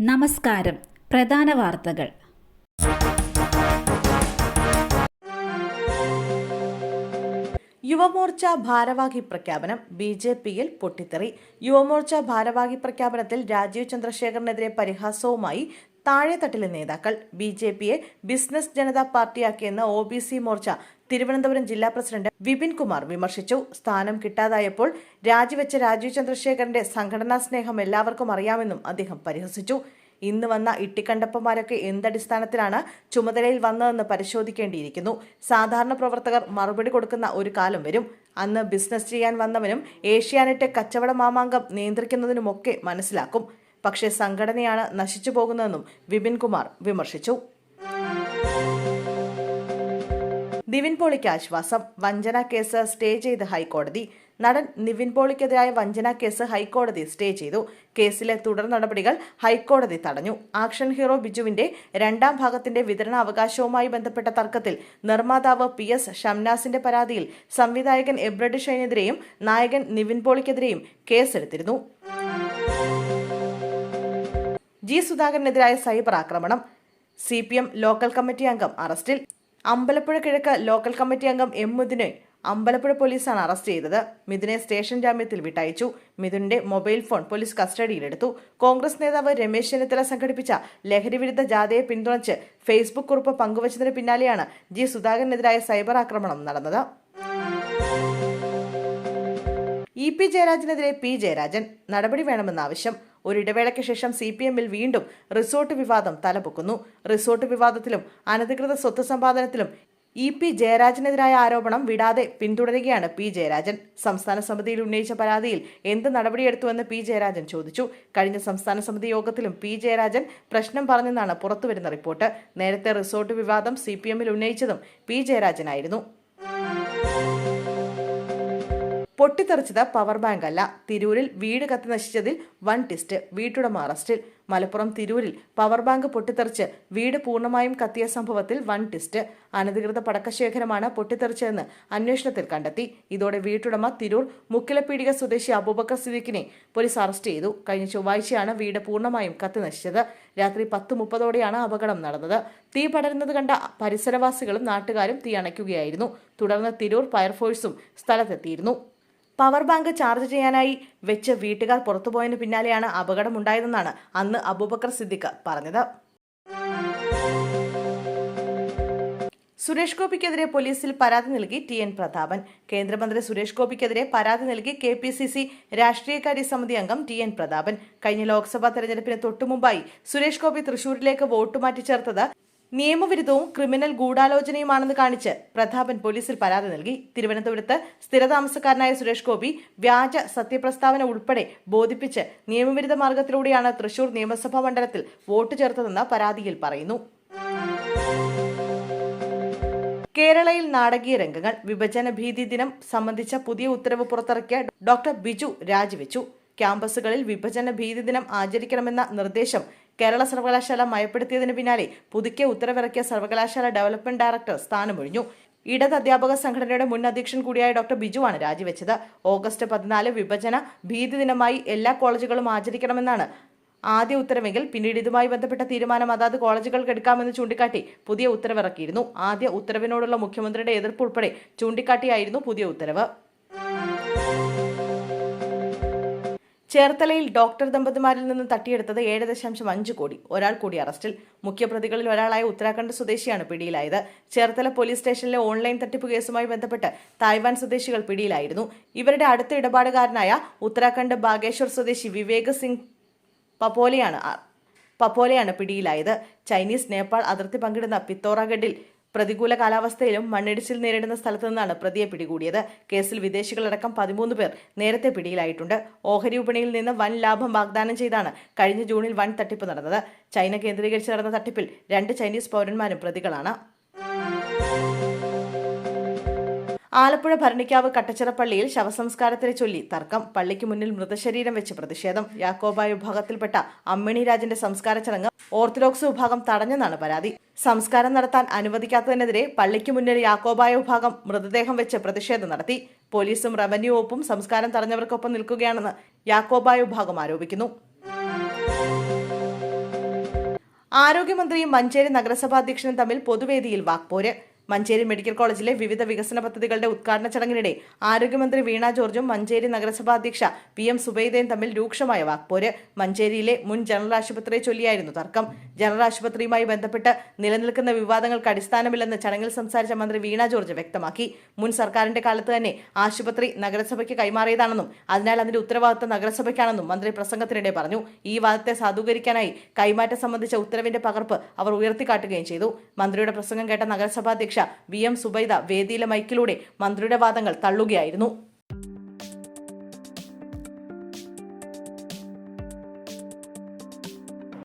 നമസ്കാരം. പ്രധാന വാർത്തകൾ. യുവമോർച്ച ഭാരവാഹി പ്രഖ്യാപനം. ബി.ജെ.പിയിൽ പൊട്ടിത്തെറി. യുവമോർച്ച ഭാരവാഹി പ്രഖ്യാപനത്തിൽ രാജീവ് ചന്ദ്രശേഖറിനെതിരെ പരിഹാസവുമായി താഴെത്തട്ടിലെ നേതാക്കൾ. ബി.ജെ.പിയെ ബിസിനസ് ജനതാ പാർട്ടിയാക്കിയെന്ന് ഒ.ബി.സി മോർച്ച തിരുവനന്തപുരം ജില്ലാ പ്രസിഡന്റ് വിപിൻ കുമാർ വിമർശിച്ചു. സ്ഥാനം കിട്ടാതായപ്പോൾ രാജിവെച്ച രാജീവ് ചന്ദ്രശേഖറിന്റെ സംഘടനാ സ്നേഹം എല്ലാവർക്കും അറിയാമെന്നും അദ്ദേഹം പരിഹസിച്ചു. ഇന്ന് വന്ന ഇട്ടിക്കണ്ടപ്പന്മാരൊക്കെ എന്തടിസ്ഥാനത്തിലാണ് ചുമതലയിൽ വന്നതെന്ന് പരിശോധിക്കേണ്ടിയിരിക്കുന്നു. സാധാരണ പ്രവർത്തകർ മറുപടി കൊടുക്കുന്ന ഒരു കാലം വരും. അന്ന് ബിസിനസ് ചെയ്യാൻ വന്നവനും ഏഷ്യാനെറ്റ് കച്ചവട മാമാങ്കം നിയന്ത്രിക്കുന്നതിനുമൊക്കെ മനസ്സിലാക്കും. പക്ഷേ സംഘടനയാണ് നശിച്ചു പോകുന്നതെന്നും വിപിൻ കുമാർ വിമർശിച്ചു. നിവിൻ പോളിക്ക് ആശ്വാസം. വഞ്ചനാ കേസ് സ്റ്റേ ചെയ്ത് ഹൈക്കോടതി. നടൻ നിവിൻ പോളിക്കെതിരായ വഞ്ചനാ കേസ് ഹൈക്കോടതി സ്റ്റേ ചെയ്തു. കേസിലെ തുടർ നടപടികൾ ഹൈക്കോടതി തടഞ്ഞു. ആക്ഷൻ ഹീറോ ബിജുവിന്റെ രണ്ടാം ഭാഗത്തിന്റെ വിതരണാവകാശവുമായി ബന്ധപ്പെട്ട തർക്കത്തിൽ നിർമ്മാതാവ് PS ഷംനാസിന്റെ പരാതിയിൽ സംവിധായകൻ എബ്രഡ് ഷൈനെതിരെയും നായകൻ നിവിൻ പോളിക്കെതിരെയും കേസെടുത്തിരുന്നു. ജി സുധാകരനെതിരായ സൈബർ ആക്രമണം. CPM ലോക്കൽ കമ്മിറ്റി അംഗം അറസ്റ്റിൽ. അമ്പലപ്പുഴ കിഴക്ക് ലോക്കൽ കമ്മിറ്റി അംഗം M മിഥുനെ അമ്പലപ്പുഴ പോലീസാണ് അറസ്റ്റ് ചെയ്തത്. മിഥുനെ സ്റ്റേഷൻ ജാമ്യത്തിൽ വിട്ടയച്ചു. മിഥുന്റെ മൊബൈൽ ഫോൺ പോലീസ് കസ്റ്റഡിയിലെടുത്തു. കോൺഗ്രസ് നേതാവ് രമേശ് ചെന്നിത്തല സംഘടിപ്പിച്ച ലഹരിവിരുദ്ധ ജാഥയെ പിന്തുണച്ച് ഫേസ്ബുക്ക് കുറിപ്പ് പങ്കുവച്ചതിന് പിന്നാലെയാണ് ജി സുധാകരനെതിരായ സൈബർ ആക്രമണം നടന്നത്. EP ജയരാജനെതിരെ P Jayarajan. നടപടി വേണമെന്ന ആവശ്യം. ഒരിടവേളയ്ക്ക് ശേഷം CPM-ൽ വീണ്ടും റിസോർട്ട് വിവാദം തലപൊക്കുന്നു. റിസോർട്ട് വിവാദത്തിലും അനധികൃത സ്വത്ത് സമ്പാദനത്തിലും EP ജയരാജനെതിരായ ആരോപണം വിടാതെ പിന്തുടരുകയാണ് P ജയരാജൻ. സംസ്ഥാന സമിതിയിൽ ഉന്നയിച്ച പരാതിയിൽ എന്ത് നടപടിയെടുത്തുവെന്ന് P ജയരാജൻ ചോദിച്ചു. കഴിഞ്ഞ സംസ്ഥാന സമിതി യോഗത്തിലും P ജയരാജൻ പ്രശ്നം പറഞ്ഞെന്നാണ് പുറത്തുവരുന്ന റിപ്പോർട്ട്. നേരത്തെ റിസോർട്ട് വിവാദം CPM-ൽ ഉന്നയിച്ചതും P ജയരാജനായിരുന്നു. പൊട്ടിത്തെറിച്ചത് പവർ ബാങ്ക് അല്ല. തിരൂരിൽ വീട് കത്തി നശിച്ചതിൽ വൻ ട്വിസ്റ്റ്. വീട്ടുടമ അറസ്റ്റിൽ. മലപ്പുറം തിരൂരിൽ പവർ ബാങ്ക് പൊട്ടിത്തെറിച്ച് വീട് പൂർണ്ണമായും കത്തിയ സംഭവത്തിൽ വൻ ട്വിസ്റ്റ്. അനധികൃത പടക്കശേഖരമാണ് പൊട്ടിത്തെറിച്ചതെന്ന് അന്വേഷണത്തിൽ കണ്ടെത്തി. ഇതോടെ വീട്ടുടമ തിരൂർ മുക്കിലപ്പീടിക സ്വദേശി അബൂബക്കർ സിദ്ദീഖിനെ പോലീസ് അറസ്റ്റ് ചെയ്തു. കഴിഞ്ഞ ചൊവ്വാഴ്ചയാണ് വീട് പൂർണ്ണമായും കത്തി നശിച്ചത്. രാത്രി 10:30ഓടെയാണ് അപകടം നടന്നത്. തീ പടരുന്നത് കണ്ട പരിസരവാസികളും നാട്ടുകാരും തീ അണയ്ക്കുകയായിരുന്നു. തുടർന്ന് തിരൂർ ഫയർഫോഴ്സും സ്ഥലത്തെത്തിയിരുന്നു. പവർ ബാങ്ക് ചാർജ് ചെയ്യാനായി വെച്ച് വീട്ടുകാർ പുറത്തുപോയതിനു പിന്നാലെയാണ് അപകടമുണ്ടായതെന്നാണ് അന്ന് അബൂബക്കർ സിദ്ദീഖ് പറഞ്ഞത്. സുരേഷ് ഗോപിക്കെതിരെ പോലീസിൽ പരാതി നൽകി TN പ്രതാപൻ. കേന്ദ്രമന്ത്രി സുരേഷ് ഗോപിക്കെതിരെ പരാതി നൽകി KPCC രാഷ്ട്രീയകാര്യ സമിതി അംഗം TN പ്രതാപൻ. കഴിഞ്ഞ ലോക്സഭാ തെരഞ്ഞെടുപ്പിന് തൊട്ടുമുമ്പായി സുരേഷ് ഗോപി തൃശൂരിലേക്ക് വോട്ട് മാറ്റിച്ചേർത്തത് നിയമവിരുദ്ധവും ക്രിമിനൽ ഗൂഢാലോചനയുമാണെന്ന് കാണിച്ച് പ്രതാപൻ പോലീസിൽ പരാതി നൽകി. തിരുവനന്തപുരത്ത് സ്ഥിരതാമസക്കാരനായ സുരേഷ് ഗോപി വ്യാജ സത്യപ്രസ്താവന ഉൾപ്പെടെ ബോധിപ്പിച്ച് നിയമവിരുദ്ധ മാർഗത്തിലൂടെയാണ് തൃശൂർ നിയമസഭാ മണ്ഡലത്തിൽ വോട്ട് ചേർത്തതെന്ന് പരാതിയിൽ പറയുന്നു. കേരളയിൽ നാടകീയ രംഗങ്ങൾ. വിഭജന ഭീതി ദിനം സംബന്ധിച്ച പുതിയ ഉത്തരവ് പുറത്തിറക്കിയ ഡോക്ടർ ബിജു രാജിവെച്ചു. ക്യാമ്പസുകളിൽ വിഭജന ഭീതി ദിനം ആചരിക്കണമെന്ന നിർദ്ദേശം കേരള സർവകലാശാല മയപ്പെടുത്തിയതിന് പിന്നാലെ പുതുക്കിയ ഉത്തരവിറക്കിയ സർവകലാശാല ഡെവലപ്മെന്റ് ഡയറക്ടർ സ്ഥാനമൊഴിഞ്ഞു. ഇടത് അധ്യാപക സംഘടനയുടെ മുൻ അധ്യക്ഷൻ കൂടിയായ ഡോക്ടർ ബിജുവാണ് രാജിവെച്ചത്. ഓഗസ്റ്റ് 14 വിഭജന ഭീതി ദിനമായി എല്ലാ കോളേജുകളും ആചരിക്കണമെന്നാണ് ആദ്യ ഉത്തരവെങ്കിൽ പിന്നീട് ഇതുമായി ബന്ധപ്പെട്ട തീരുമാനം അതാത് കോളേജുകൾക്ക് എടുക്കാമെന്ന് ചൂണ്ടിക്കാട്ടി പുതിയ ഉത്തരവിറക്കിയിരുന്നു. ആദ്യ ഉത്തരവിനോടുള്ള മുഖ്യമന്ത്രിയുടെ എതിർപ്പ് ഉൾപ്പെടെ ചൂണ്ടിക്കാട്ടിയായിരുന്നു പുതിയ ഉത്തരവ്. ചേർത്തലയിൽ ഡോക്ടർ ദമ്പതിമാരിൽ നിന്ന് തട്ടിയെടുത്തത് 7.5 കോടി. ഒരാൾ കൂടി അറസ്റ്റിൽ. മുഖ്യപ്രതികളിൽ ഒരാളായ ഉത്തരാഖണ്ഡ് സ്വദേശിയാണ് പിടിയിലായത്. ചേർത്തല പോലീസ് സ്റ്റേഷനിലെ ഓൺലൈൻ തട്ടിപ്പ് കേസുമായി ബന്ധപ്പെട്ട് തായ്വാൻ സ്വദേശികൾ പിടിയിലായിരുന്നു. ഇവരുടെ അടുത്ത ഇടപാടുകാരനായ ഉത്തരാഖണ്ഡ് ബാഗേശ്വർ സ്വദേശി വിവേക് സിംഗ് പപ്പോലെയാണ് പിടിയിലായത്. ചൈനീസ് നേപ്പാൾ അതിർത്തി പങ്കിടുന്ന പിത്തോറാഗഡിൽ പ്രതികൂല കാലാവസ്ഥയിലും മണ്ണിടിച്ചിൽ നേരിടുന്ന സ്ഥലത്തു നിന്നാണ് പ്രതിയെ പിടികൂടിയത്. കേസിൽ വിദേശികളടക്കം 13 പേർ നേരത്തെ പിടിയിലായിട്ടുണ്ട്. ഓഹരി വിപണിയിൽ നിന്ന് വൻ ലാഭം വാഗ്ദാനം ചെയ്താണ് കഴിഞ്ഞ ജൂണിൽ വൻ തട്ടിപ്പ് നടന്നത്. ചൈന കേന്ദ്രീകരിച്ച് നടന്ന തട്ടിപ്പിൽ 2 ചൈനീസ് പൗരന്മാരും പ്രതികളാണ്. ആലപ്പുഴ ഭരണിക്കാവ് കട്ടച്ചിറപ്പള്ളിയിൽ ശവസംസ്കാരത്തിനെ ചൊല്ലി തർക്കം. പള്ളിക്ക് മുന്നിൽ മൃതശരീരം വെച്ച് പ്രതിഷേധം. യാക്കോബായ വിഭാഗത്തിൽപ്പെട്ട അമ്മിണി രാജന്റെ സംസ്കാര ചടങ്ങ് ഓർത്തഡോക്സ് വിഭാഗം തടഞ്ഞെന്നാണ് പരാതി. സംസ്കാരം നടത്താൻ അനുവദിക്കാത്തതിനെതിരെ പള്ളിക്ക് മുന്നിൽ യാക്കോബായ വിഭാഗം മൃതദേഹം വെച്ച് പ്രതിഷേധം നടത്തി. പോലീസും റവന്യൂ വകുപ്പും സംസ്കാരം തടഞ്ഞവർക്കൊപ്പം നിൽക്കുകയാണെന്ന് യാക്കോബായ വിഭാഗം ആരോപിക്കുന്നു. ആരോഗ്യമന്ത്രിയും മഞ്ചേരി നഗരസഭാ അധ്യക്ഷനും തമ്മിൽ പൊതുവേദിയിൽ വാക്പോര്. മഞ്ചേരി മെഡിക്കൽ കോളേജിലെ വിവിധ വികസന പദ്ധതികളുടെ ഉദ്ഘാടന ചടങ്ങിനിടെ ആരോഗ്യമന്ത്രി വീണ ജോർജും മഞ്ചേരി നഗരസഭാ അധ്യക്ഷ PM സുബൈദയും തമ്മിൽ രൂക്ഷമായ വാക്പോര്. മഞ്ചേരിയിലെ മുൻ ജനറൽ ആശുപത്രിയെ ചൊല്ലിയായിരുന്നു തർക്കം. ജനറൽ ആശുപത്രിയുമായി ബന്ധപ്പെട്ട് നിലനിൽക്കുന്ന വിവാദങ്ങൾക്ക് അടിസ്ഥാനമില്ലെന്ന് ചടങ്ങിൽ സംസാരിച്ച മന്ത്രി വീണ ജോർജ് വ്യക്തമാക്കി. മുൻ സർക്കാരിന്റെ കാലത്ത് തന്നെ ആശുപത്രി നഗരസഭയ്ക്ക് കൈമാറിയതാണെന്നും അതിനാൽ അതിന്റെ ഉത്തരവാദിത്തം നഗരസഭയ്ക്കാണെന്നും മന്ത്രി പ്രസംഗത്തിനിടെ പറഞ്ഞു. ഈ വാദത്തെ സാധൂകരിക്കാനായി കൈമാറ്റം സംബന്ധിച്ച ഉത്തരവിന്റെ പകർപ്പ് അവർ ഉയർത്തിക്കാട്ടുകയും ചെയ്തു. മന്ത്രിയുടെ പ്രസംഗം കേട്ട നഗരസഭാ അധ്യക്ഷ VM സുബൈദ വേദിയിലെ മൈക്കിലൂടെ മന്ത്രിയുടെ വാദങ്ങൾ തള്ളുകയായിരുന്നു.